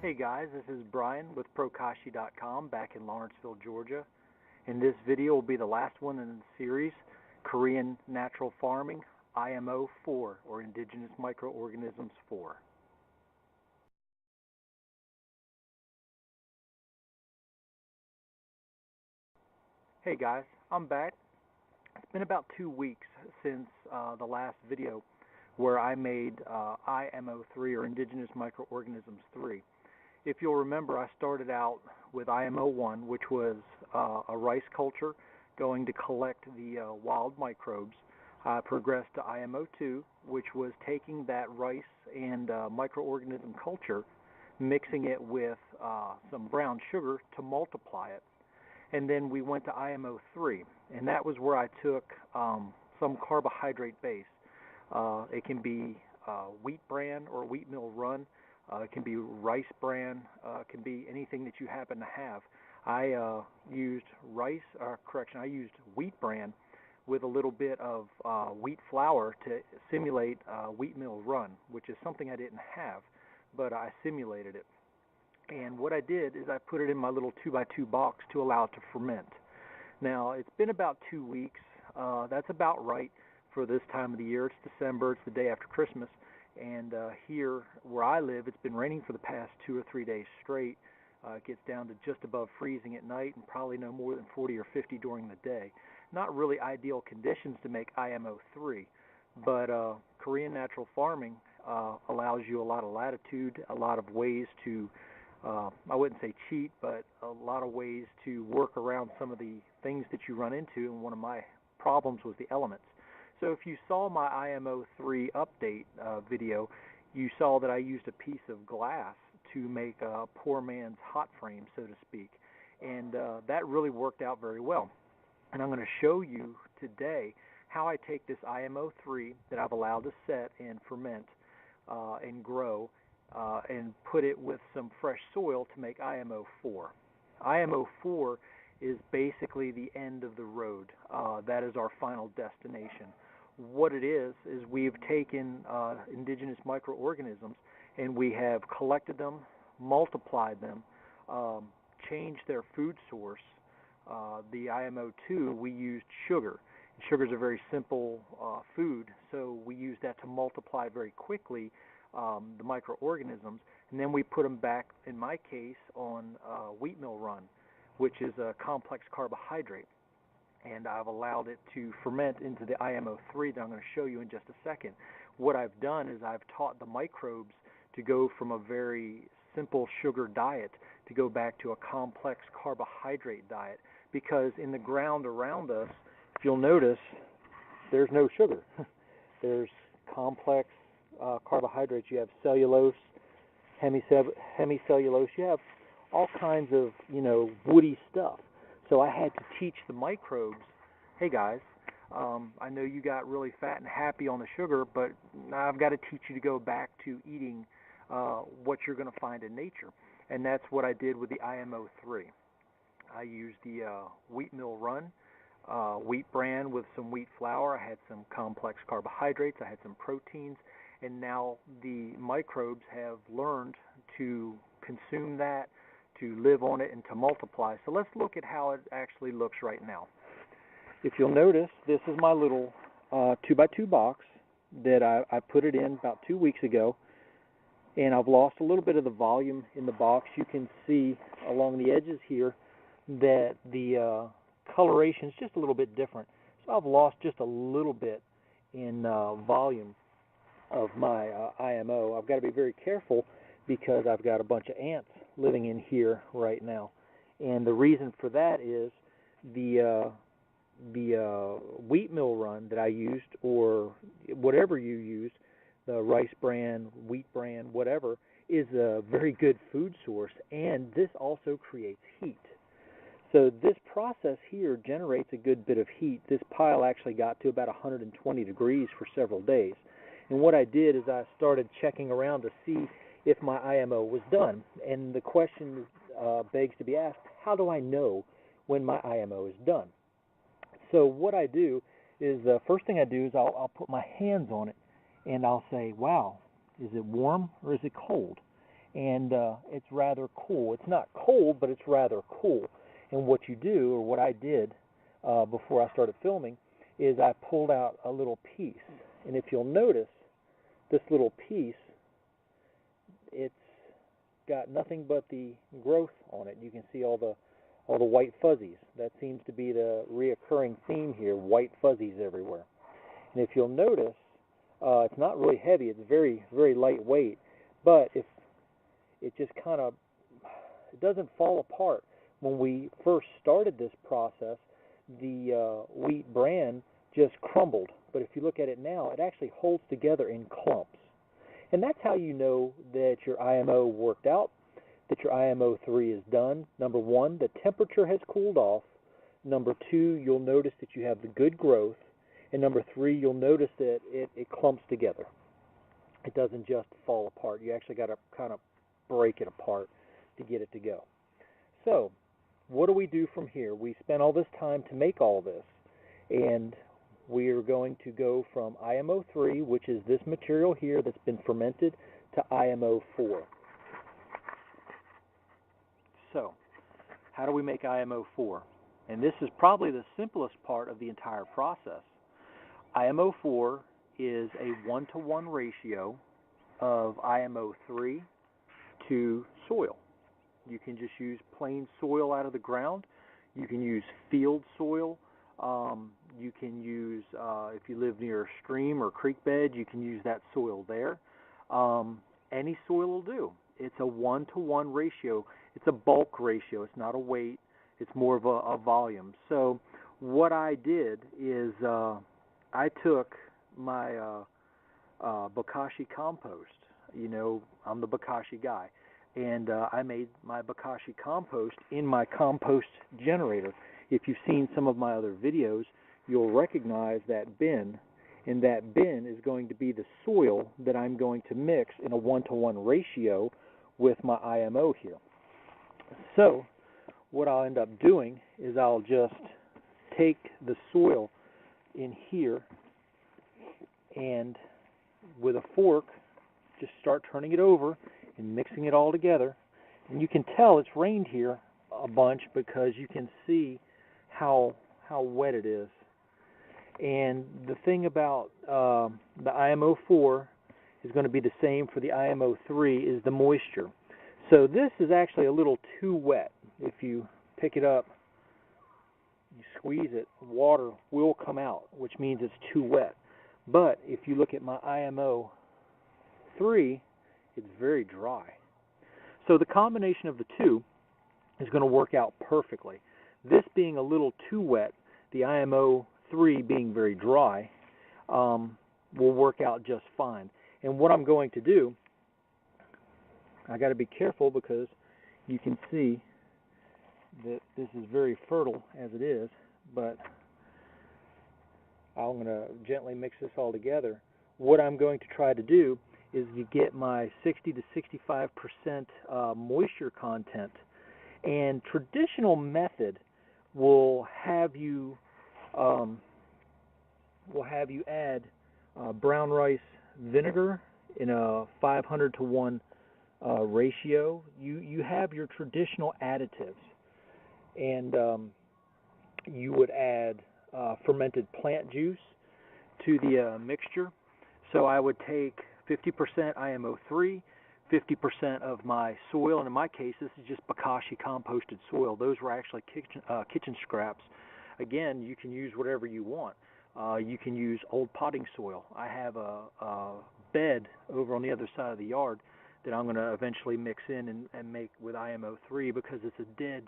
Hey guys, this is Brian with Prokashi.com back in Lawrenceville, Georgia. And this video will be the last one in the series, Korean Natural Farming, IMO 4, or Indigenous Microorganisms 4. Hey guys, I'm back. It's been about 2 weeks since the last video where I made IMO 3, or Indigenous Microorganisms 3. If you'll remember, I started out with IMO 1, which was a rice culture going to collect the wild microbes. I progressed to IMO 2, which was taking that rice and microorganism culture, mixing it with some brown sugar to multiply it. And then we went to IMO 3, and that was where I took some carbohydrate base. It can be wheat bran or wheat mill run. It can be rice bran. It can be anything that you happen to have. I used I used wheat bran with a little bit of wheat flour to simulate wheat mill run, which is something I didn't have, but I simulated it. And what I did is I put it in my little 2x2 box to allow it to ferment. Now, it's been about 2 weeks. That's about right for this time of the year. It's December. It's the day after Christmas. And here where I live, it's been raining for the past 2 or 3 days straight. It gets down to just above freezing at night and probably no more than 40 or 50 during the day. Not really ideal conditions to make IMO 3, but Korean natural farming allows you a lot of latitude, a lot of ways to, I wouldn't say cheat, but a lot of ways to work around some of the things that you run into, and one of my problems was the elements. So if you saw my IMO 3 update video, you saw that I used a piece of glass to make a poor man's hot frame, so to speak. And that really worked out very well. And I'm going to show you today how I take this IMO 3 that I've allowed to set and ferment and grow and put it with some fresh soil to make IMO 4. IMO 4 is basically the end of the road. That is our final destination. What it is we've taken indigenous microorganisms and we have collected them, multiplied them, changed their food source. The IMO 2, we used sugar. Sugar is a very simple food, so we used that to multiply very quickly the microorganisms, and then we put them back, in my case, on wheat mill run, which is a complex carbohydrate. And I've allowed it to ferment into the IMO 3 that I'm going to show you in just a second. What I've done is I've taught the microbes to go from a very simple sugar diet to go back to a complex carbohydrate diet, because in the ground around us, if you'll notice, there's no sugar. There's complex carbohydrates. You have cellulose, hemicellulose. You have all kinds of, woody stuff. So I had to teach the microbes, hey guys, I know you got really fat and happy on the sugar, but I've got to teach you to go back to eating what you're going to find in nature. And that's what I did with the IMO 3. I used the wheat mill run, wheat bran with some wheat flour. I had some complex carbohydrates. I had some proteins. And now the microbes have learned to consume that, to live on it, and to multiply. So let's look at how it actually looks right now. If you'll notice, this is my little 2x2 box that I put it in about 2 weeks ago, and I've lost a little bit of the volume in the box. You can see along the edges here that the coloration is just a little bit different. So I've lost just a little bit in volume of my IMO. I've got to be very careful because I've got a bunch of ants living in here right now. And the reason for that is the wheat mill run that I used, or whatever you use, the rice bran, wheat bran, whatever, is a very good food source, and this also creates heat. So this process here generates a good bit of heat. This pile actually got to about 120 degrees for several days. And what I did is I started checking around to see if my IMO was done. And the question begs to be asked, how do I know when my IMO is done? So what I do is, the first thing I do is I'll put my hands on it and I'll say, wow, is it warm or is it cold? and it's rather cool. It's not cold, but it's rather cool. And what you do, or what I did before I started filming, is I pulled out a little piece. And if you'll notice, this little piece, it's got nothing but the growth on it. You can see all the white fuzzies. That seems to be the reoccurring theme here, white fuzzies everywhere. And if you'll notice, it's not really heavy. It's very, very lightweight. But if it just kind of, it doesn't fall apart. When we first started this process, the wheat bran just crumbled. But if you look at it now, it actually holds together in clumps. And that's how you know that your IMO worked out, that your IMO 3 is done. Number one, the temperature has cooled off. Number two, you'll notice that you have the good growth. And number three, you'll notice that it clumps together. It doesn't just fall apart. You actually got to kind of break it apart to get it to go. So, what do we do from here? We spent all this time to make all this, and we are going to go from IMO 3, which is this material here that's been fermented, to IMO 4. So, how do we make IMO 4? And this is probably the simplest part of the entire process. IMO 4 is a 1-to-1 ratio of IMO 3 to soil. You can just use plain soil out of the ground. You can use field soil. You can use, if you live near a stream or creek bed, you can use that soil there. Any soil will do. It's a 1-to-1 ratio. It's a bulk ratio. It's not a weight. It's more of a volume. So what I did is I took my bokashi compost. You know, I'm the bokashi guy. And I made my bokashi compost in my compost generator. If you've seen some of my other videos, you'll recognize that bin. And that bin is going to be the soil that I'm going to mix in a 1-to-1 ratio with my IMO here. So what I'll end up doing is I'll just take the soil in here and with a fork just start turning it over and mixing it all together. And you can tell it's rained here a bunch because you can see how wet it is. And the thing about the IMO 4 is going to be the same for the IMO 3 is the moisture. So this is actually a little too wet. If you pick it up, you squeeze it, water will come out, which means it's too wet. But if you look at my IMO 3, it's very dry. So the combination of the two is going to work out perfectly. This being a little too wet, the IMO 3 being very dry, will work out just fine. And what I'm going to do, I got to be careful because you can see that this is very fertile as it is, but I'm going to gently mix this all together. What I'm going to try to do is to get my 60 to 65% moisture content. And traditional method will have you add brown rice vinegar in a 500-to-1 ratio. You have your traditional additives, and you would add fermented plant juice to the mixture. So I would take 50% IMO 3, 50% of my soil, and in my case this is just bokashi composted soil. Those were actually kitchen scraps. Again, you can use whatever you want. You can use old potting soil. I have a bed over on the other side of the yard that I'm going to eventually mix in and make with IMO 3 because it's a dead,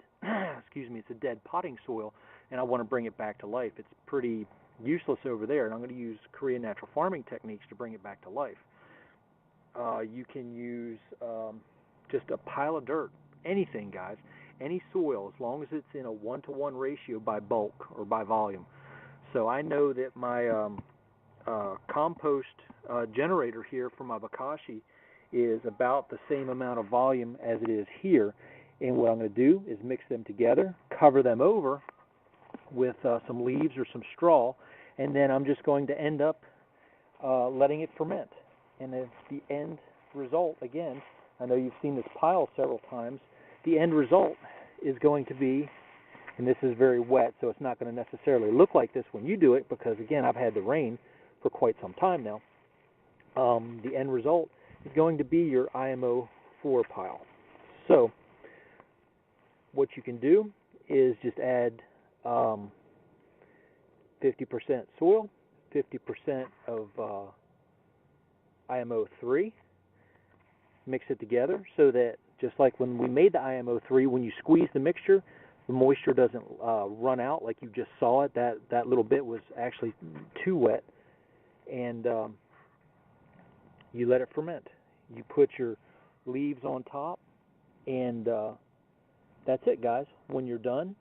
it's a dead potting soil, and I want to bring it back to life. It's pretty useless over there, and I'm going to use Korean natural farming techniques to bring it back to life. You can use just a pile of dirt, anything, guys, any soil, as long as it's in a 1-to-1 ratio by bulk or by volume. So I know that my compost generator here for my bokashi is about the same amount of volume as it is here. And what I'm going to do is mix them together, cover them over with some leaves or some straw, and then I'm just going to end up letting it ferment. And the end result, again, I know you've seen this pile several times. The end result is going to be, and this is very wet, so it's not going to necessarily look like this when you do it, because again, I've had the rain for quite some time now. The end result is going to be your IMO 4 pile. So what you can do is just add 50% soil, 50% of IMO 3, mix it together so that just like when we made the IMO 3, when you squeeze the mixture, the moisture doesn't run out like you just saw it. That little bit was actually too wet, and you let it ferment. You put your leaves on top, and that's it, guys. When you're done,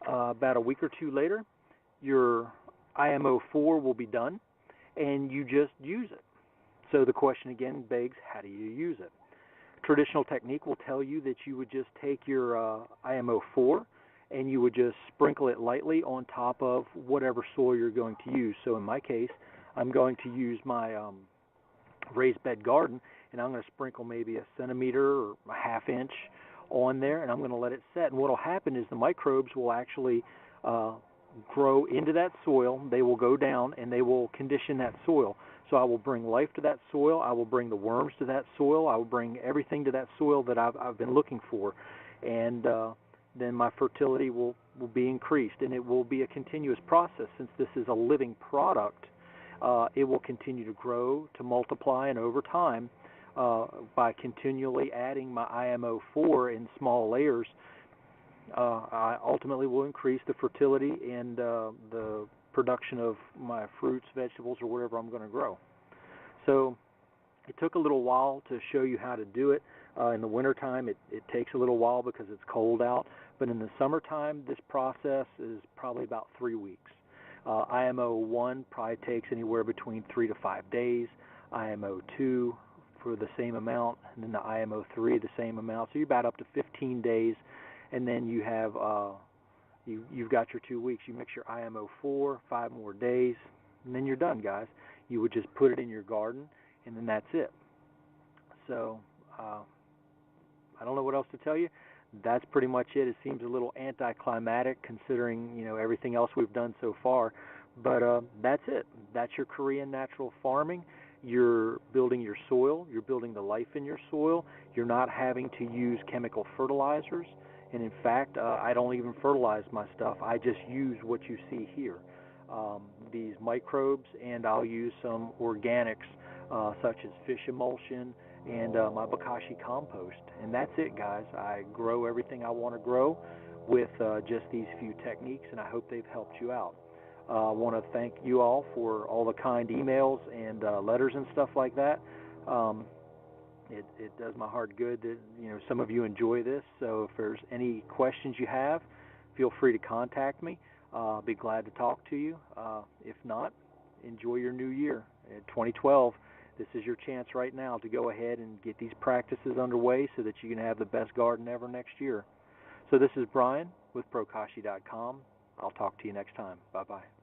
about a week or two later, your IMO 4 will be done, and you just use it. So the question again begs, how do you use it? Traditional technique will tell you that you would just take your IMO 4 and you would just sprinkle it lightly on top of whatever soil you're going to use. So in my case, I'm going to use my raised bed garden, and I'm going to sprinkle maybe a centimeter or a half inch on there, and I'm going to let it set. And what will happen is the microbes will actually grow into that soil. They will go down and they will condition that soil. So I will bring life to that soil. I will bring the worms to that soil. I will bring everything to that soil that I've been looking for, and then my fertility will be increased, and it will be a continuous process. Since this is a living product, it will continue to grow, to multiply, and over time, by continually adding my IMO 4 in small layers, I ultimately will increase the fertility and the production of my fruits, vegetables, or whatever I'm going to grow. So it took a little while to show you how to do it. In the wintertime, it takes a little while because it's cold out. But in the summertime, this process is probably about 3 weeks. IMO 1 probably takes anywhere between 3 to 5 days. IMO 2 for the same amount, and then the IMO 3 the same amount. So you're about up to 15 days, and then you have you've got your 2 weeks. You mix your IMO 4, 5 more days, and then you're done, guys. You would just put it in your garden, and then that's it. So I don't know what else to tell you. That's pretty much it. It seems a little anticlimactic considering everything else we've done so far, but that's it. That's your Korean natural farming. You're building your soil. You're building the life in your soil. You're not having to use chemical fertilizers. And in fact, I don't even fertilize my stuff. I just use what you see here, these microbes, and I'll use some organics such as fish emulsion and my bokashi compost. And that's it, guys. I grow everything I want to grow with just these few techniques, and I hope they've helped you out. I want to thank you all for all the kind emails and letters and stuff like that. It does my heart good that some of you enjoy this. So if there's any questions you have, feel free to contact me. I'll be glad to talk to you. If not, enjoy your new year. 2012, this is your chance right now to go ahead and get these practices underway so that you can have the best garden ever next year. So this is Brian with Prokashi.com. I'll talk to you next time. Bye-bye.